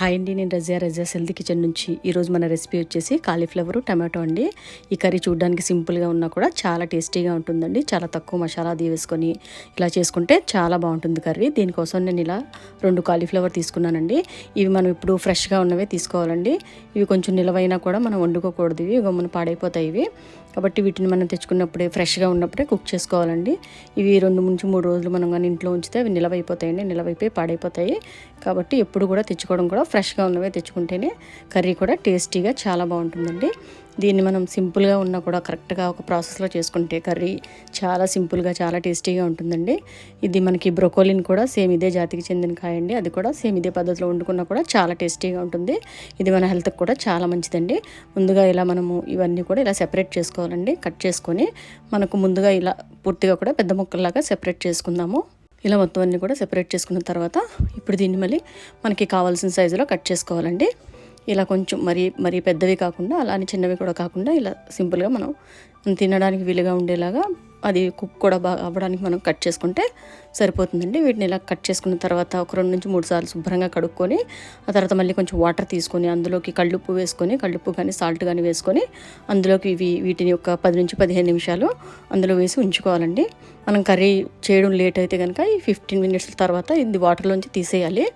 Hi అండి, నేను Razia healthy kitchen నుంచి. ఈరోజు మన రెసిపీ వచ్చేసి కాలీఫ్లవర్ టమాటో అండి. ఈ కర్రీ చూడడానికి సింపుల్గా ఉన్నా కూడా చాలా టేస్టీగా ఉంటుందండి. చాలా తక్కువ మసాలా అది వేసుకొని ఇలా చేసుకుంటే చాలా బాగుంటుంది కర్రీ. దీనికోసం నేను ఇలా 2 కాలీఫ్లవర్ తీసుకున్నానండి. ఇవి మనం ఇప్పుడు ఫ్రెష్గా ఉన్నవే తీసుకోవాలండి. ఇవి కొంచెం నిలవైనా కూడా మనం వండుకోకూడదు, ఇవి గమ్మున పాడైపోతాయి ఇవి. కాబట్టి వీటిని మనం తెచ్చుకున్నప్పుడే ఫ్రెష్గా ఉన్నప్పుడే కుక్ చేసుకోవాలండి. ఇవి 2 నుంచి 3 రోజులు మనం కానీ ఇంట్లో ఉంచితే అవి నిలవైపోతాయండి, నిలవైపోయి పాడైపోతాయి. కాబట్టి ఎప్పుడు కూడా తెచ్చుకోవడం కూడా ఫ్రెష్గా ఉన్నవే తెచ్చుకుంటేనే కర్రీ కూడా టేస్టీగా చాలా బాగుంటుందండి. దీన్ని మనం సింపుల్గా ఉన్నా కూడా కరెక్ట్గా ఒక ప్రాసెస్లో చేసుకుంటే కర్రీ చాలా సింపుల్గా చాలా టేస్టీగా ఉంటుందండి. ఇది మనకి బ్రొకోలిన్ కూడా సేమ్ ఇదే జాతికి చెందిన కాయండి. అది కూడా సేమ్ ఇదే పద్ధతిలో వండుకున్నా కూడా చాలా టేస్టీగా ఉంటుంది. ఇది మన హెల్త్కి కూడా చాలా మంచిదండి. ముందుగా ఇలా మనము ఇవన్నీ కూడా ఇలా సెపరేట్ చేసుకోవాలండి. కట్ చేసుకొని మనకు ముందుగా ఇలా పూర్తిగా కూడా పెద్ద ముక్కల్లాగా సెపరేట్ చేసుకుందాము. ఇలా మొత్తం అన్నీ కూడా సెపరేట్ చేసుకున్న తర్వాత ఇప్పుడు దీన్ని మళ్ళీ మనకి కావాల్సిన సైజులో కట్ చేసుకోవాలండి. ఇలా కొంచెం మరీ పెద్దవి కాకుండా అలానే చిన్నవి కూడా కాకుండా ఇలా సింపుల్గా మనం తినడానికి వీలుగా ఉండేలాగా అది కుక్ కూడా బాగా అవ్వడానికి మనం కట్ చేసుకుంటే సరిపోతుందండి. వీటిని ఇలా కట్ చేసుకున్న తర్వాత ఒక 2 నుంచి 3 సార్లు శుభ్రంగా కడుక్కొని ఆ తర్వాత మళ్ళీ కొంచెం వాటర్ తీసుకొని అందులోకి కళ్ళుప్పు వేసుకొని, కళ్ళుప్పు కానీ సాల్ట్ కానీ వేసుకొని అందులోకి వీటిని ఒక 10 నుంచి 15 నిమిషాలు అందులో వేసి ఉంచుకోవాలండి. మనం కర్రీ చేయడం లేట్ అయితే కనుక ఈ 15 మినిట్స్ తర్వాత ఇది వాటర్లోంచి తీసేయాలి.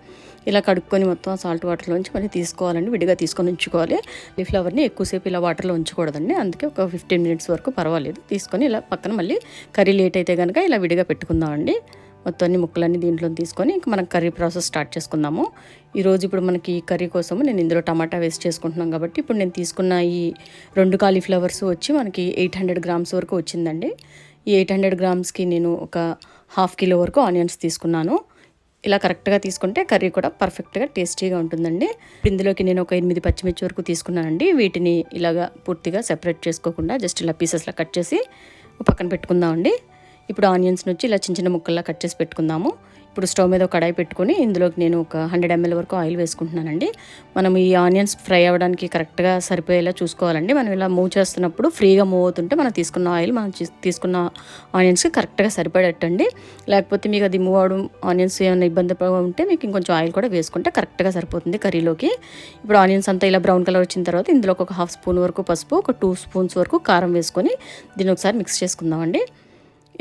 ఇలా కడుక్కొని మొత్తం సాల్ట్ వాటర్లోంచి మళ్ళీ తీసుకోవాలండి, విడిగా తీసుకొని ఉంచుకోవాలి. ఈ ఫ్లవర్ని ఎక్కువసేపు ఇలా వాటర్లో ఉంచకూడదండి, అందుకే ఒక 15 మినిట్స్ వరకు పర్వాలేదు తీసుకొని ఇలా పక్కన మళ్ళీ కర్రీ లేట్ అయితే కనుక ఇలా విడిగా పెట్టుకుందామండి. మొత్తం అన్ని ముక్కలన్నీ దీంట్లో తీసుకొని ఇంక మనం కర్రీ ప్రాసెస్ స్టార్ట్ చేసుకుందాము. ఈరోజు ఇప్పుడు మనకి కర్రీ కోసము నేను ఇందులో టమాటా వేస్ట్ చేసుకుంటున్నాం కాబట్టి ఇప్పుడు నేను తీసుకున్న ఈ 2 కాలీఫ్లవర్స్ వచ్చి మనకి 800 గ్రామ్స్ వరకు వచ్చిందండి. ఈ 800 గ్రామ్స్కి నేను ఒక 1/2 కిలో వరకు ఆనియన్స్ తీసుకున్నాను. ఇలా కరెక్ట్గా తీసుకుంటే కర్రీ కూడా పర్ఫెక్ట్గా టేస్టీగా ఉంటుందండి. ఇందులోకి నేను ఒక 8 పచ్చిమిర్చి వరకు తీసుకున్నానండి. వీటిని ఇలాగా పూర్తిగా సెపరేట్ చేసుకోకుండా జస్ట్ ఇలా పీసెస్లా కట్ చేసి పక్కన పెట్టుకుందామండి. ఇప్పుడు ఆనియన్స్ని వచ్చి ఇలా చిన్న చిన్న ముక్కల్లా కట్ చేసి పెట్టుకుందాము. ఇప్పుడు స్టవ్ మీద ఒక కడాయి పెట్టుకొని ఇందులోకి నేను ఒక 100 ml వరకు ఆయిల్ వేసుకుంటున్నానండి. మనం ఈ ఆనియన్స్ ఫ్రై అవ్వడానికి కరెక్ట్గా సరిపోయేలా చూసుకోవాలండి. మనం ఇలా మూవ్ చేస్తున్నప్పుడు ఫ్రీగా మూవ్ అవుతుంటే మనం తీసుకున్న ఆయిల్ మనం తీసుకున్న ఆనియన్స్కి కరెక్ట్గా సరిపడేటండి. లేకపోతే మీకు అది మూవ్ అవడం ఆనియన్స్ ఏమైనా ఇబ్బంది ఉంటే మీకు ఇంకొంచెం ఆయిల్ కూడా వేసుకుంటే కరెక్ట్గా సరిపోతుంది కర్రీలోకి. ఇప్పుడు ఆనియన్స్ అంతా ఇలా బ్రౌన్ కలర్ వచ్చిన తర్వాత ఇందులోకి ఒక 1/2 స్పూన్ వరకు పసుపు, ఒక 2 స్పూన్స్ వరకు కారం వేసుకొని దీన్ని ఒకసారి మిక్స్ చేసుకుందామండి.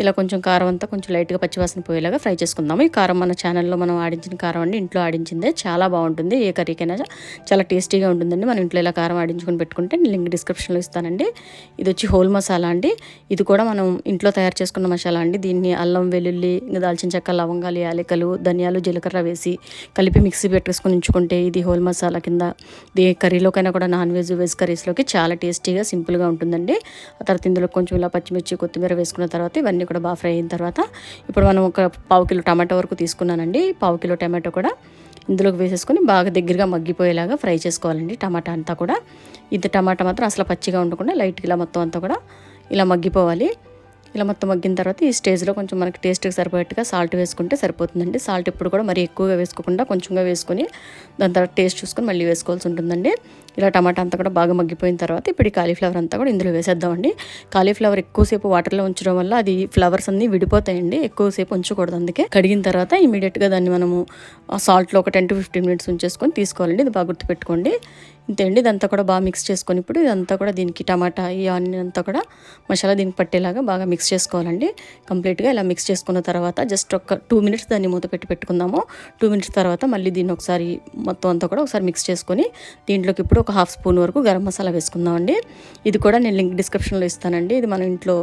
ఇలా కొంచెం కారం అంతా కొంచెం లైట్గా పచ్చివాసన పోయేలాగా ఫ్రై చేసుకుందాము. ఈ కారం మన ఛానల్లో మనం ఆడించిన కారం అండి, ఇంట్లో ఆడించిందే, చాలా బాగుంటుంది. ఏ కర్రీకైనా చాలా టేస్టీగా ఉంటుందండి. మనం ఇంట్లో ఇలా కారం ఆడించుకొని పెట్టుకుంటే నేను లింక్ డిస్క్రిప్షన్లో ఇస్తానండి. ఇది వచ్చి హోల్ మసాలా అండి. ఇది కూడా మనం ఇంట్లో తయారు చేసుకున్న మసాలా అండి. దీన్ని అల్లం, వెల్లుల్లి, దాల్చిన చెక్క, లవంగాలు, యాలకులు, ధనియాలు, జీలకర్ర వేసి కలిపి మిక్సీ పెట్టేసుకొని ఉంచుకుంటే ఇది హోల్ మసాలా కింద కర్రీలోకైనా కూడా నాన్ వెజ్ కర్రీస్లోకి చాలా టేస్టీగా సింపుల్గా ఉంటుందండి. ఆ తర్వాత ఇందులో కొంచెం ఇలా పచ్చిమిర్చి, కొత్తిమీర వేసుకున్న తర్వాత ఇవన్నీ కూడా బాగా ఫ్రై అయిన తర్వాత ఇప్పుడు మనం ఒక 1/2 కిలో టమాటో వరకు తీసుకున్నానండి. 1/2 కిలో టమాటో కూడా ఇందులోకి వేసేసుకొని బాగా దగ్గరగా మగ్గిపోయేలాగా ఫ్రై చేసుకోవాలండి. టమాటా అంతా కూడా ఇది టమాటా మాత్రం అసలు పచ్చిగా ఉండకుండా లైట్గా ఇలా మొత్తం అంతా కూడా ఇలా మగ్గిపోవాలి. ఇలా మొత్తం మగ్గిన తర్వాత ఈ స్టేజ్లో కొంచెం మనకి టేస్ట్కి సరిపోయేట్టుగా సాల్ట్ వేసుకుంటే సరిపోతుందండి. సాల్ట్ ఎప్పుడు కూడా మరీ ఎక్కువగా వేసుకోకుండా కొంచెంగా వేసుకొని దాని తర్వాత టేస్ట్ చూసుకొని మళ్ళీ వేసుకోవాల్సి ఉంటుందండి. ఇలా టమాటా అంతా కూడా బాగా మగ్గిపోయిన తర్వాత ఇప్పుడు ఈ కాలీఫ్లవర్ అంతా కూడా ఇందులో వేసేద్దామండి. కాలీఫ్లవర్ ఎక్కువసేపు వాటర్లో ఉంచడం వల్ల అది ఫ్లవర్స్ అన్నీ విడిపోతాయండి, ఎక్కువసేపు ఉంచకూడదు. అందుకే కడిగిన తర్వాత ఇమీడియట్గా దాన్ని మనము సాల్ట్లో ఒక 10 to 15 minutes ఉంచేసుకొని తీసుకోవాలండి. ఇది బాగా గుర్తుపెట్టుకోండి. ఇంతే అండి. ఇదంతా కూడా బాగా మిక్స్ చేసుకొని ఇప్పుడు ఇదంతా కూడా దీనికి టమాటా ఈ ఆనియన్ అంతా కూడా మసాలా దీనికి పట్టేలాగా బాగా మిక్స్ చేసుకోవాలండి. కంప్లీట్గా ఇలా మిక్స్ చేసుకున్న తర్వాత జస్ట్ ఒక 2 minutes దాన్ని మూత పెట్టుకుందాము. 2 minutes తర్వాత మళ్ళీ దీన్ని ఒకసారి మొత్తం అంతా కూడా ఒకసారి మిక్స్ చేసుకొని దీంట్లోకి ఇప్పుడు ఒక 1/2 స్పూన్ వరకు గరం మసాలా వేసుకుందామండి. ఇది కూడా నేను లింక్ డిస్క్రిప్షన్లో ఇస్తానండి. ఇది మనం ఇంట్లో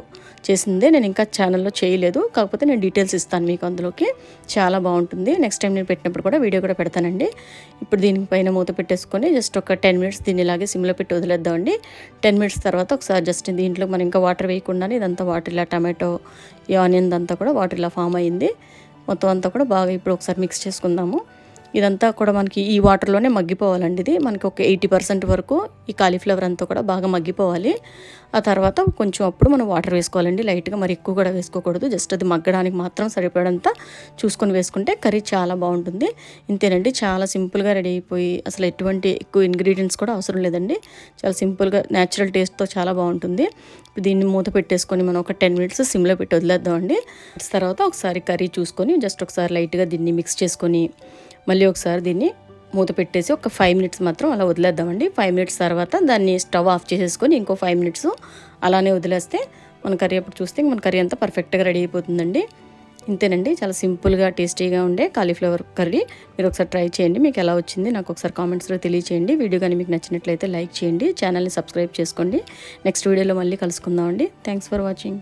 చేసిందే, నేను ఇంకా ఛానల్లో చేయలేదు, కాకపోతే నేను డీటెయిల్స్ ఇస్తాను మీకు అందులోకి. చాలా బాగుంటుంది. నెక్స్ట్ టైం నేను పెట్టినప్పుడు కూడా వీడియో కూడా పెడతానండి. ఇప్పుడు దీనిపైన మూత పెట్టేసుకొని జస్ట్ ఒక 10 minutes దీన్ని ఇలాగే సిమ్లో పెట్టి వదిలేద్దామండి. 10 minutes తర్వాత ఒకసారి జస్ట్ దీంట్లో మనం ఇంకా వాటర్ వేయకుండానే ఇదంతా వాటర్ ఇలా టమాటో ఈ ఆనియన్ అంతా కూడా వాటర్ ఇలా ఫామ్ అయ్యింది. మొత్తం అంతా కూడా బాగా ఇప్పుడు ఒకసారి మిక్స్ చేసుకుందాము. ఇదంతా కూడా మనకి ఈ వాటర్లోనే మగ్గిపోవాలండి. ఇది మనకి ఒక 80% వరకు ఈ కాలీఫ్లవర్ అంతా కూడా బాగా మగ్గిపోవాలి. ఆ తర్వాత కొంచెం అప్పుడు మనం వాటర్ వేసుకోవాలండి లైట్గా, మరి ఎక్కువ కూడా వేసుకోకూడదు. జస్ట్ అది మగ్గడానికి మాత్రం సరిపడంత చూసుకొని వేసుకుంటే కర్రీ చాలా బాగుంటుంది. ఇంతేనండి, చాలా సింపుల్గా రెడీ అయిపోయి అసలు ఎటువంటి ఎక్కువ ఇంగ్రీడియంట్స్ కూడా అవసరం లేదండి. చాలా సింపుల్గా న్యాచురల్ టేస్ట్తో చాలా బాగుంటుంది. దీన్ని మూత పెట్టేసుకొని మనం ఒక 10 minutes సిమ్లో పెట్టి వదిలేద్దామండి. తర్వాత ఒకసారి కర్రీ చూసుకొని జస్ట్ ఒకసారి లైట్గా దీన్ని మిక్స్ చేసుకొని మళ్ళీ ఒకసారి దీన్ని మూత పెట్టేసి ఒక 5 మినిట్స్ మాత్రం అలా వదిలేద్దామండి. 5 మినిట్స్ తర్వాత దాన్ని స్టవ్ ఆఫ్ చేసేసుకొని ఇంకో 5 మినిట్స్ అలానే వదిలేస్తే మన కర్రీ అప్పుడు చూస్తే మన కర్రీ అంతా పర్ఫెక్ట్గా రెడీ అయిపోతుందండి. ఇంతేనండి, చాలా సింపుల్గా టేస్టీగా ఉండే కాలీఫ్లవర్ కర్రీ. మీరు ఒకసారి ట్రై చేయండి, మీకు ఎలా వచ్చింది నాకు ఒకసారి కామెంట్స్లో తెలియచేయండి. వీడియో కానీ మీకు నచ్చినట్లయితే లైక్ చేయండి, ఛానల్ని సబ్స్క్రైబ్ చేసుకోండి. నెక్స్ట్ వీడియోలో మళ్ళీ కలుసుకుందామండి. Thanks for watching.